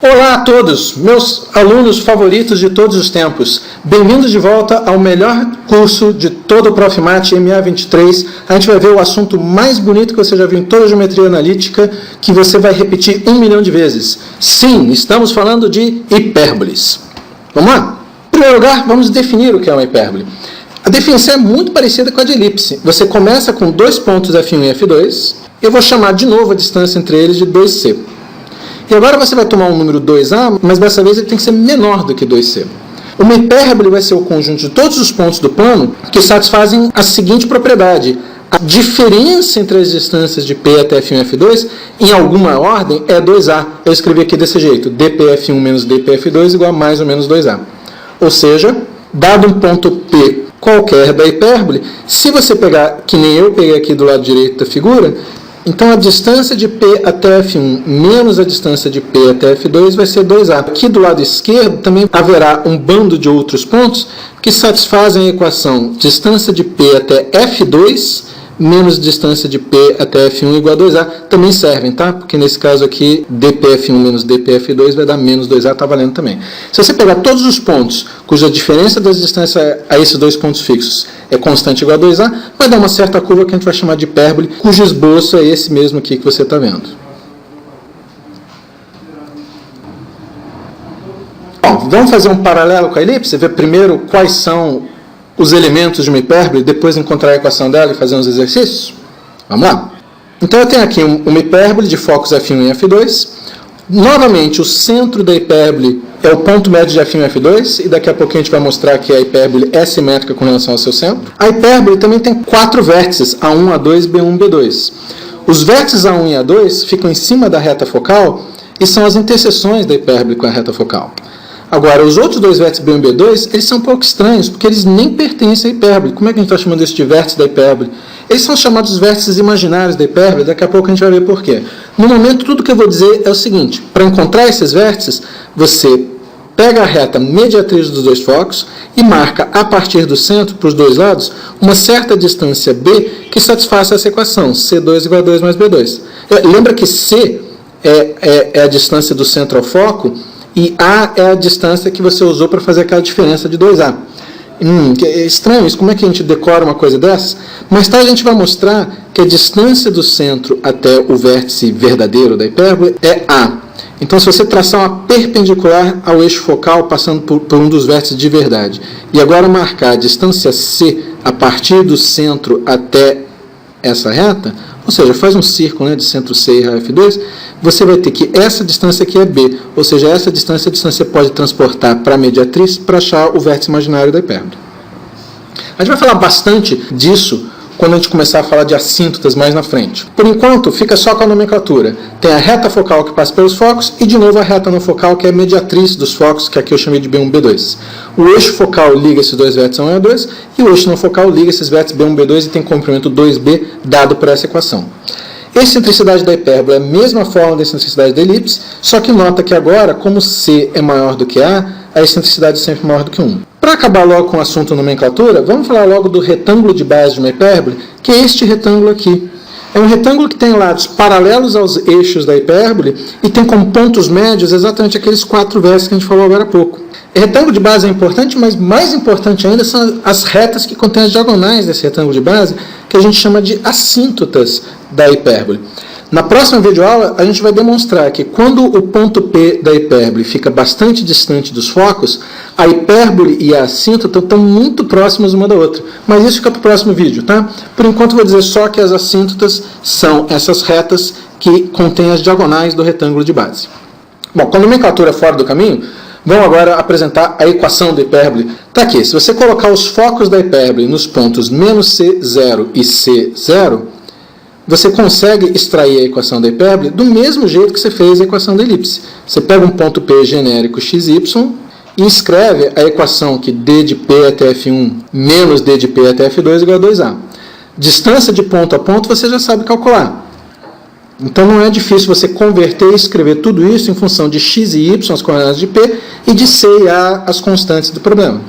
Olá a todos, meus alunos favoritos de todos os tempos. Bem-vindos de volta ao melhor curso de todo o Profimate MA23. A gente vai ver o assunto mais bonito que você já viu em toda a geometria analítica, que você vai repetir 1 milhão de vezes. Sim, estamos falando de hipérboles. Vamos lá? Em primeiro lugar, vamos definir o que é uma hipérbole. A definição é muito parecida com a de elipse. Você começa com dois pontos F1 e F2. Eu vou chamar de novo a distância entre eles de 2C. E agora você vai tomar um número 2A, mas dessa vez ele tem que ser menor do que 2C. Uma hipérbole vai ser o conjunto de todos os pontos do plano que satisfazem a seguinte propriedade. A diferença entre as distâncias de P até F1 e F2, em alguma ordem, é 2A. Eu escrevi aqui desse jeito, dPF1 menos dPF2 igual a mais ou menos 2A. Ou seja, dado um ponto P qualquer da hipérbole, se você pegar, que nem eu peguei aqui do lado direito da figura, então a distância de P até F1 menos a distância de P até F2 vai ser 2A. Aqui do lado esquerdo também haverá um bando de outros pontos que satisfazem a equação distância de P até F2 menos distância de P até F1 igual a 2A. Também servem, tá? Porque nesse caso aqui, dPF1 menos dPF2 vai dar menos 2A, tá valendo também. Se você pegar todos os pontos cuja diferença das distâncias a esses dois pontos fixos é constante igual a 2A, vai dar uma certa curva que a gente vai chamar de hipérbole, cujo esboço é esse mesmo aqui que você está vendo. Bom, vamos fazer um paralelo com a elipse, ver primeiro quais são os elementos de uma hipérbole, depois encontrar a equação dela e fazer uns exercícios? Vamos lá? Então eu tenho aqui uma hipérbole de focos F1 e F2. Novamente, o centro da hipérbole é o ponto médio de F1 e F2, e daqui a pouco a gente vai mostrar que a hipérbole é simétrica com relação ao seu centro. A hipérbole também tem 4 vértices, A1, A2, B1, B2. Os vértices A1 e A2 ficam em cima da reta focal e são as interseções da hipérbole com a reta focal. Agora, os outros dois vértices B1 e B2, eles são um pouco estranhos, porque eles nem pertencem à hipérbole. Como é que a gente está chamando isso de vértice da hipérbole? Eles são chamados vértices imaginários da hipérbole, daqui a pouco a gente vai ver por quê. No momento, tudo que eu vou dizer é o seguinte: para encontrar esses vértices, você pega a reta mediatriz dos dois focos e marca, a partir do centro, para os dois lados, uma certa distância B que satisfaça essa equação, C2 igual a 2 mais B2. Lembra que C é a distância do centro ao foco, e A é a distância que você usou para fazer aquela diferença de 2A. É estranho isso, como é que a gente decora uma coisa dessas? Mais tarde a gente vai mostrar que a distância do centro até o vértice verdadeiro da hipérbole é A. Então, se você traçar uma perpendicular ao eixo focal, passando por um dos vértices de verdade, e agora marcar a distância C a partir do centro até essa reta, ou seja, faz um círculo, né, de centro C e raio F2, você vai ter que essa distância aqui é B, ou seja, essa distância você pode transportar para a mediatriz para achar o vértice imaginário da hipérbole. A gente vai falar bastante disso quando a gente começar a falar de assíntotas mais na frente. Por enquanto, fica só com a nomenclatura. Tem a reta focal que passa pelos focos e, de novo, a reta não focal, que é a mediatriz dos focos, que aqui eu chamei de B1 e B2. O eixo focal liga esses dois vértices A1 e A2 e o eixo não focal liga esses vértices B1 e B2 e tem comprimento 2B dado por essa equação. Excentricidade da hipérbole é a mesma forma da excentricidade da elipse, só que nota que agora, como C é maior do que A excentricidade é sempre maior do que 1. Para acabar logo com o assunto nomenclatura, vamos falar logo do retângulo de base de uma hipérbole, que é este retângulo aqui. É um retângulo que tem lados paralelos aos eixos da hipérbole e tem como pontos médios exatamente aqueles 4 vértices que a gente falou agora há pouco. O retângulo de base é importante, mas mais importante ainda são as retas que contêm as diagonais desse retângulo de base, que a gente chama de assíntotas da hipérbole. Na próxima videoaula, a gente vai demonstrar que quando o ponto P da hipérbole fica bastante distante dos focos, a hipérbole e a assíntota estão muito próximas uma da outra. Mas isso fica para o próximo vídeo, tá? Por enquanto, eu vou dizer só que as assíntotas são essas retas que contêm as diagonais do retângulo de base. Bom, com a nomenclatura fora do caminho, vamos agora apresentar a equação da hipérbole. Está aqui, se você colocar os focos da hipérbole nos pontos menos C0 e C0, você consegue extrair a equação da hipérbole do mesmo jeito que você fez a equação da elipse. Você pega um ponto P genérico xy e escreve a equação que d de P até F1 menos d de P até F2 igual a 2A. Distância de ponto a ponto você já sabe calcular. Então não é difícil você converter e escrever tudo isso em função de x e y, as coordenadas de P, e de C e A, as constantes do problema.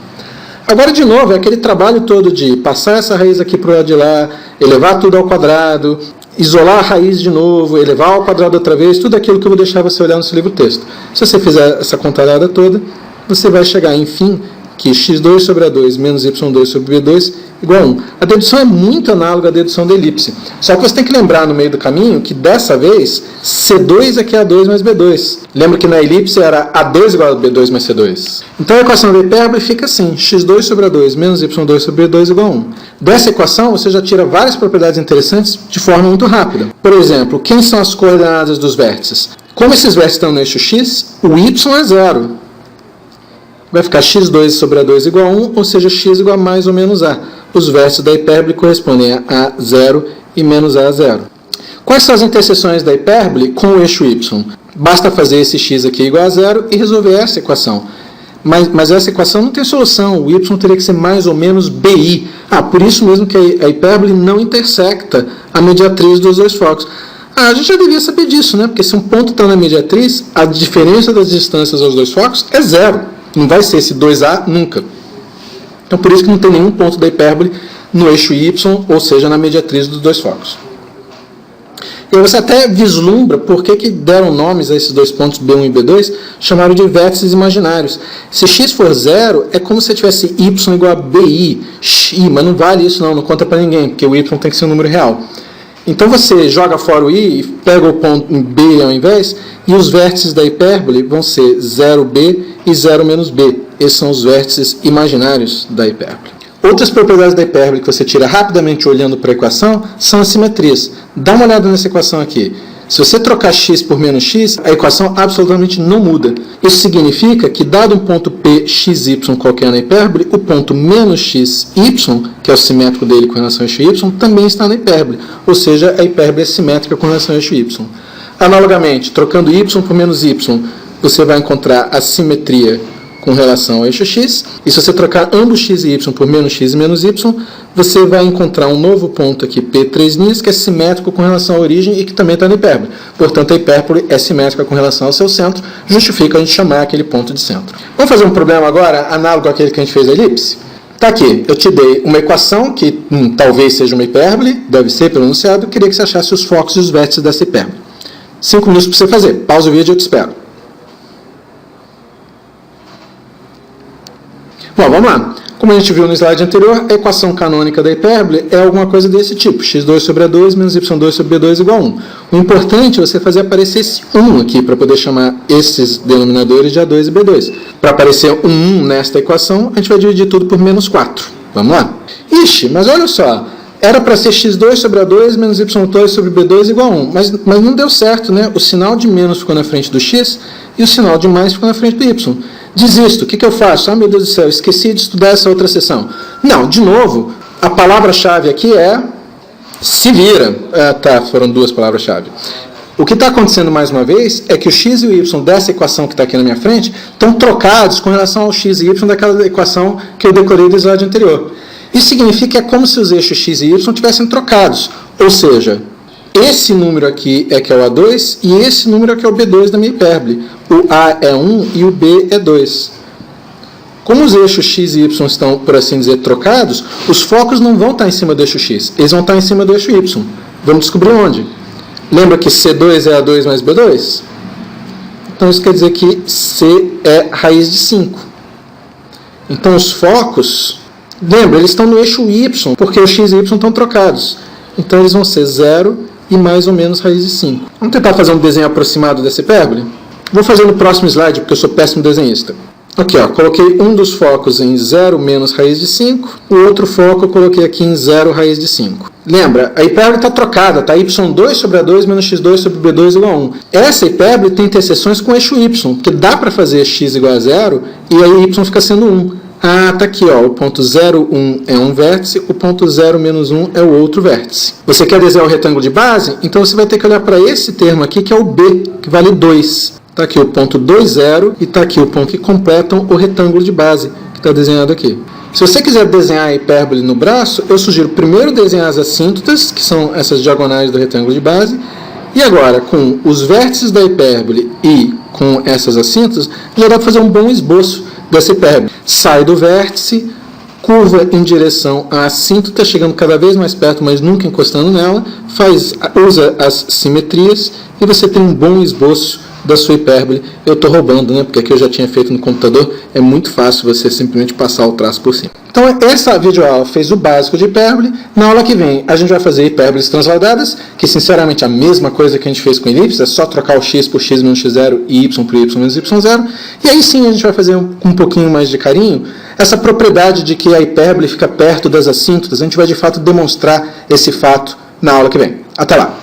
Agora, de novo, é aquele trabalho todo de passar essa raiz aqui para o lado de lá, elevar tudo ao quadrado, isolar a raiz de novo, elevar ao quadrado outra vez, tudo aquilo que eu vou deixar você olhar no seu livro texto. Se você fizer essa contalhada toda, você vai chegar, enfim, que x2 sobre a2 menos y2 sobre b2 igual a 1. A dedução é muito análoga à dedução da elipse. Só que você tem que lembrar no meio do caminho que dessa vez C2 aqui é A2 mais B2. Lembra que na elipse era A2 igual a B2 mais C2. Então a equação da hipérbole fica assim, x2 sobre A2 menos y2 sobre B2 igual a 1. Dessa equação você já tira várias propriedades interessantes de forma muito rápida. Por exemplo, quem são as coordenadas dos vértices? Como esses vértices estão no eixo x, o y é zero. Vai ficar x2 sobre A2 igual a 1, ou seja, x igual a mais ou menos a. Os vértices da hipérbole correspondem a A0 e menos a 0. Quais são as interseções da hipérbole com o eixo y? Basta fazer esse x aqui igual a 0 e resolver essa equação. Mas essa equação não tem solução, o y teria que ser mais ou menos bi. Por isso mesmo que a hipérbole não intersecta a mediatriz dos dois focos. A gente já devia saber disso, né? Porque se um ponto está na mediatriz, a diferença das distâncias aos dois focos é zero. Não vai ser esse 2A nunca. Então, por isso que não tem nenhum ponto da hipérbole no eixo y, ou seja, na mediatriz dos dois focos. E você até vislumbra por que deram nomes a esses dois pontos B1 e B2, chamaram de vértices imaginários. Se x for zero, é como se tivesse y igual a bi, mas não vale isso não conta para ninguém, porque o y tem que ser um número real. Então você joga fora o i, pega o ponto em B ao invés, e os vértices da hipérbole vão ser 0b e 0 menos b. Esses são os vértices imaginários da hipérbole. Outras propriedades da hipérbole que você tira rapidamente olhando para a equação são as simetrias. Dá uma olhada nessa equação aqui. Se você trocar x por menos x, a equação absolutamente não muda. Isso significa que, dado um ponto P, xy qualquer na hipérbole, o ponto menos xy, que é o simétrico dele com relação ao eixo y, também está na hipérbole. Ou seja, a hipérbole é simétrica com relação ao eixo y. Analogamente, trocando y por menos y, você vai encontrar a simetria com relação ao eixo x, e se você trocar ambos x e y por menos x e menos y, você vai encontrar um novo ponto aqui, P3', que é simétrico com relação à origem e que também está na hipérbole. Portanto, a hipérbole é simétrica com relação ao seu centro, justifica a gente chamar aquele ponto de centro. Vamos fazer um problema agora, análogo àquele que a gente fez a elipse? Está aqui, eu te dei uma equação que talvez seja uma hipérbole, deve ser pelo enunciado, eu queria que você achasse os focos e os vértices dessa hipérbole. 5 minutos para você fazer, pausa o vídeo e eu te espero. Bom, vamos lá. Como a gente viu no slide anterior, a equação canônica da hipérbole é alguma coisa desse tipo. x2 sobre A2 menos y2 sobre B2 igual a 1. O importante é você fazer aparecer esse 1 aqui, para poder chamar esses denominadores de A2 e B2. Para aparecer um 1 nesta equação, a gente vai dividir tudo por menos 4. Vamos lá? Ixi, mas olha só. Era para ser x2 sobre A2 menos y2 sobre B2 igual a 1. Mas não deu certo, né? O sinal de menos ficou na frente do x e o sinal de mais ficou na frente do y. Desisto. O que eu faço? Meu Deus do céu, esqueci de estudar essa outra seção. Não, de novo, a palavra-chave aqui é se vira. Foram duas palavras-chave. O que está acontecendo mais uma vez é que o x e o y dessa equação que está aqui na minha frente estão trocados com relação ao x e y daquela equação que eu decorei do slide anterior. Isso significa que é como se os eixos x e y tivessem trocados. Ou seja, esse número aqui é que é o A2 e esse número aqui é o B2 da minha hipérbole. O A é 1 e o B é 2. Como os eixos x e y estão, por assim dizer, trocados, os focos não vão estar em cima do eixo x, eles vão estar em cima do eixo y. Vamos descobrir onde. Lembra que C2 é A2 mais B2? Então isso quer dizer que C é raiz de 5. Então os focos, lembra, eles estão no eixo y, porque os x e y estão trocados. Então eles vão ser 0 e mais ou menos raiz de 5. Vamos tentar fazer um desenho aproximado dessa hipérbole? Vou fazer no próximo slide, porque eu sou péssimo desenhista. Aqui, coloquei um dos focos em 0 menos raiz de 5, o outro foco eu coloquei aqui em 0 raiz de 5. Lembra, a hipérbole está trocada, está y2 sobre A2 menos x2 sobre B2 igual a 1. Essa hipérbole tem interseções com o eixo y, porque dá para fazer x igual a 0 e aí y fica sendo 1. Está aqui, o ponto 0, 1 é um vértice, o ponto 0, menos 1 é o outro vértice. Você quer desenhar o retângulo de base? Então você vai ter que olhar para esse termo aqui, que é o B, que vale 2. Está aqui o ponto 2, 0, e está aqui o ponto que completam o retângulo de base, que está desenhado aqui. Se você quiser desenhar a hipérbole no braço, eu sugiro primeiro desenhar as assíntotas, que são essas diagonais do retângulo de base, e agora, com os vértices da hipérbole e com essas assíntotas, já dá para fazer um bom esboço dessa hipérbole. Sai do vértice, curva em direção à assíntota, chegando cada vez mais perto, mas nunca encostando nela, usa as simetrias e você tem um bom esboço da sua hipérbole. Eu estou roubando, né? Porque aqui eu já tinha feito no computador, é muito fácil você simplesmente passar o traço por cima. Então essa videoaula fez o básico de hipérbole. Na aula que vem a gente vai fazer hipérboles transladadas, que sinceramente é a mesma coisa que a gente fez com elipse, é só trocar o x por x menos x0 e y por y menos y0. E aí sim a gente vai fazer um pouquinho mais de carinho essa propriedade de que a hipérbole fica perto das assíntotas. A gente vai de fato demonstrar esse fato na aula que vem. Até lá!